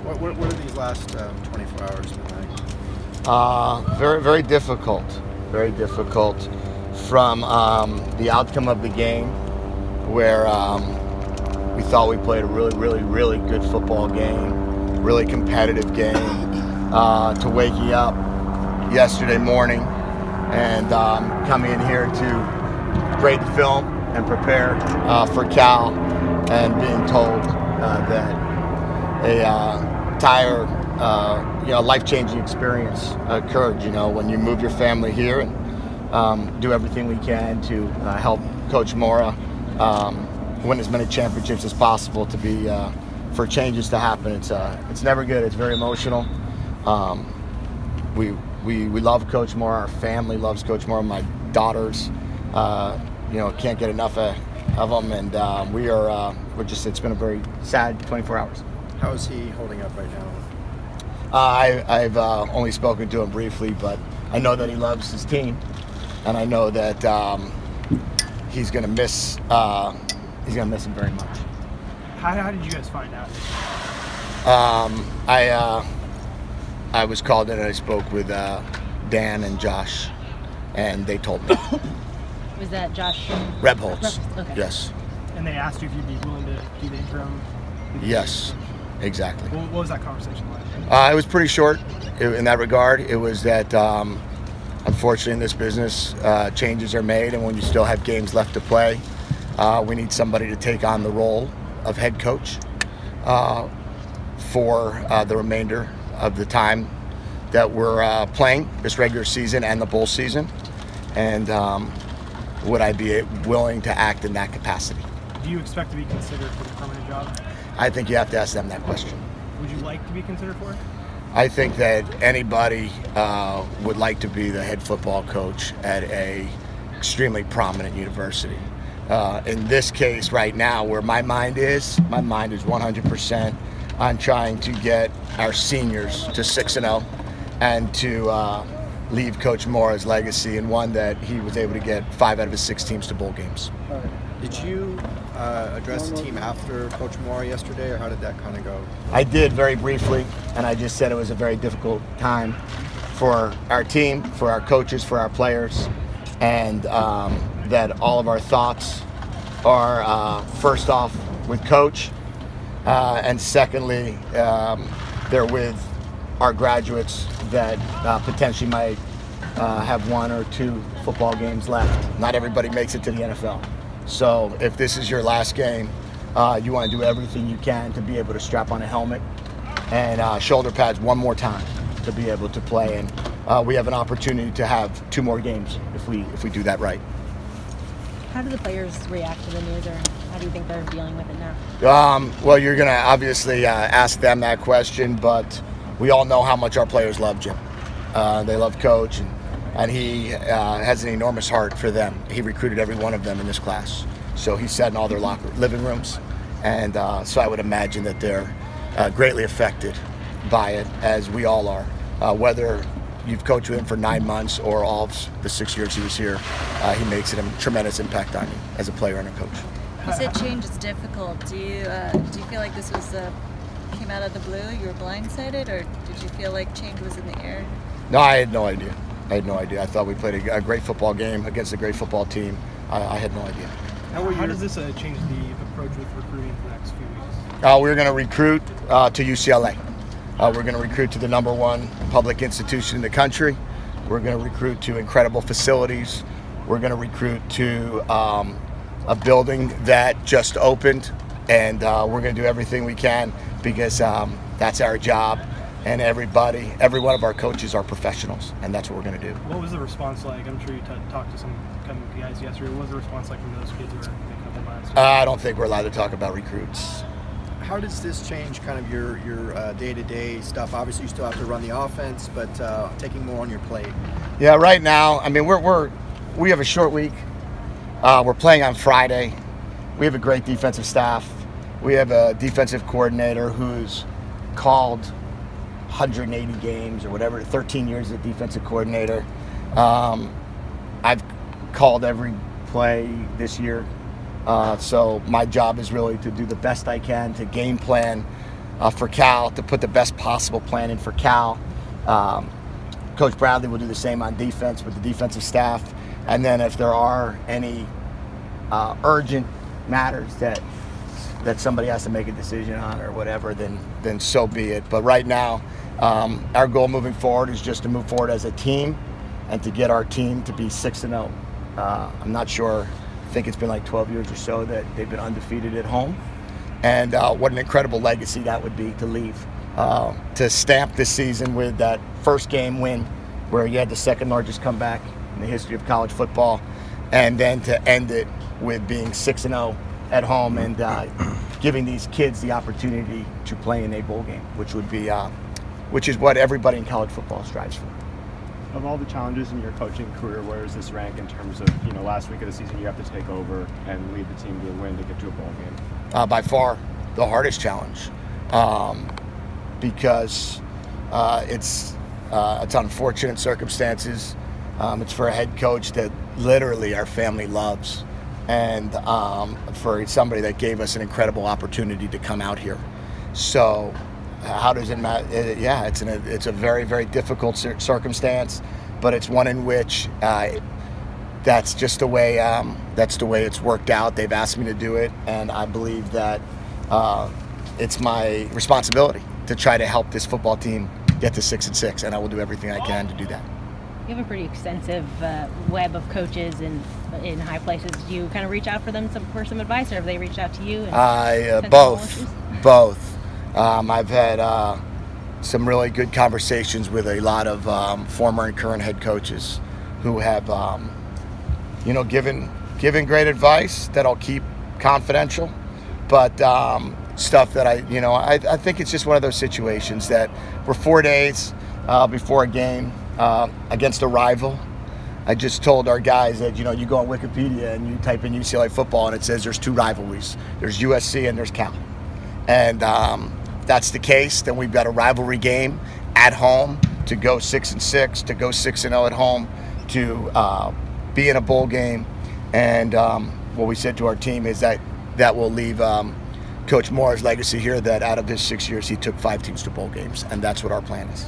What are these last 24 hours been like? Very, very difficult. Very difficult. From the outcome of the game, where we thought we played a really good football game, really competitive game, to waking up yesterday morning and coming in here to grade the film and prepare for Cal, and being told that a entire life-changing experience occurred. When you move your family here and do everything we can to help Coach Mora win as many championships as possible, to be for changes to happen. It's never good. It's very emotional. We love Coach Mora. Our family loves Coach Mora. My daughters, can't get enough of them, and it's been a very sad 24 hours. How is he holding up right now? I've only spoken to him briefly, but I know that he loves his team, and I know that he's going to miss him very much. How did you guys find out? I was called in and I spoke with Dan and Josh, and they told me. Was that Josh? Rebholz. Okay. Yes. And they asked you if you'd be willing to do the interim? Yes, exactly. What was that conversation like? It was pretty short in that regard. It was that, unfortunately, in this business, changes are made, and when you still have games left to play, we need somebody to take on the role of head coach for the remainder of the time that we're playing this regular season and the bowl season. And would I be willing to act in that capacity? Do you expect to be considered for the permanent job? I think you have to ask them that question. Would you like to be considered for it? I think that anybody would like to be the head football coach at a extremely prominent university. In this case right now, where my mind is 100% on trying to get our seniors to 6-0 and to leave Coach Mora's legacy, and one that he was able to get 5 out of his 6 teams to bowl games. Did you address the team after Coach Mora yesterday, or how did that kind of go? I did, very briefly, and I just said it was a very difficult time for our team, for our coaches, for our players, and that all of our thoughts are first off with Coach, and secondly, they're with our graduates that potentially might have 1 or 2 football games left. Not everybody makes it to the NFL. So if this is your last game, you want to do everything you can to be able to strap on a helmet and shoulder pads one more time to be able to play. And we have an opportunity to have 2 more games if we do that right. How do the players react to the news, or how do you think they're dealing with it now? Well, you're going to obviously ask them that question, but we all know how much our players love Jim. They love Coach, and he has an enormous heart for them. He recruited every one of them in this class, so he sat in all their living rooms, and so I would imagine that they're greatly affected by it, as we all are. Whether you've coached with him for 9 months or all of the 6 years he was here, he makes a tremendous impact on you as a player and a coach. You said change is difficult. Do you feel like this was came out of the blue? You were blindsided, or did you feel like change was in the air? No, I had no idea. I thought we played a great football game against a great football team. I had no idea. How does this change the approach with recruiting for the next few weeks? We're going to recruit to UCLA. We're going to recruit to the #1 public institution in the country. We're going to recruit to incredible facilities. We're going to recruit to a building that just opened, and we're going to do everything we can, because that's our job. And every one of our coaches are professionals, and that's what we're going to do. What was the response like? I'm sure you talked to some guys yesterday. What was the response like from those kids who were making up their minds? I don't think we're allowed to talk about recruits. How does this change kind of your day-to-day stuff? Obviously, you still have to run the offense, but taking more on your plate. Yeah, right now, I mean, we have a short week. We're playing on Friday. We have a great defensive staff. We have a defensive coordinator who's called 180 games or whatever, 13 years as a defensive coordinator. I've called every play this year. So my job is really to do the best I can to game plan for Cal, to put the best possible plan in for Cal. Coach Bradley will do the same on defense with the defensive staff. And then if there are any urgent matters that somebody has to make a decision on or whatever, then so be it. But right now, our goal moving forward is just to move forward as a team and to get our team to be 6-0. I'm not sure, I think it's been like 12 years or so that they've been undefeated at home. And what an incredible legacy that would be to leave. To stamp this season with that first game win where you had the second largest comeback in the history of college football, and then to end it with being 6-0 at home and giving these kids the opportunity to play in a bowl game, which is what everybody in college football strives for. Of all the challenges in your coaching career, where does this rank in terms of, last week of the season you have to take over and lead the team to a win to get to a bowl game? By far the hardest challenge, because it's unfortunate circumstances. It's for a head coach that literally our family loves, and for somebody that gave us an incredible opportunity to come out here. So how does it matter? Yeah, it's a very, very difficult circumstance, but it's one in which that's just the way it's worked out. They've asked me to do it, and I believe that it's my responsibility to try to help this football team get to 6-6, and I will do everything I can to do that. You have a pretty extensive web of coaches in high places. Do you kind of reach out for them for some advice, or have they reached out to you? Both. I've had some really good conversations with a lot of former and current head coaches who have, given great advice that I'll keep confidential, but stuff that I think it's just one of those situations that we're 4 days before a game against a rival. I just told our guys that, you go on Wikipedia and you type in UCLA football and it says there's 2 rivalries. There's USC and there's Cal. And that's the case, then we've got a rivalry game at home to go 6-6, to go 6-0 at home, to be in a bowl game. And what we said to our team is that will leave Coach Moore's legacy here, that out of his 6 years, he took 5 teams to bowl games, and that's what our plan is.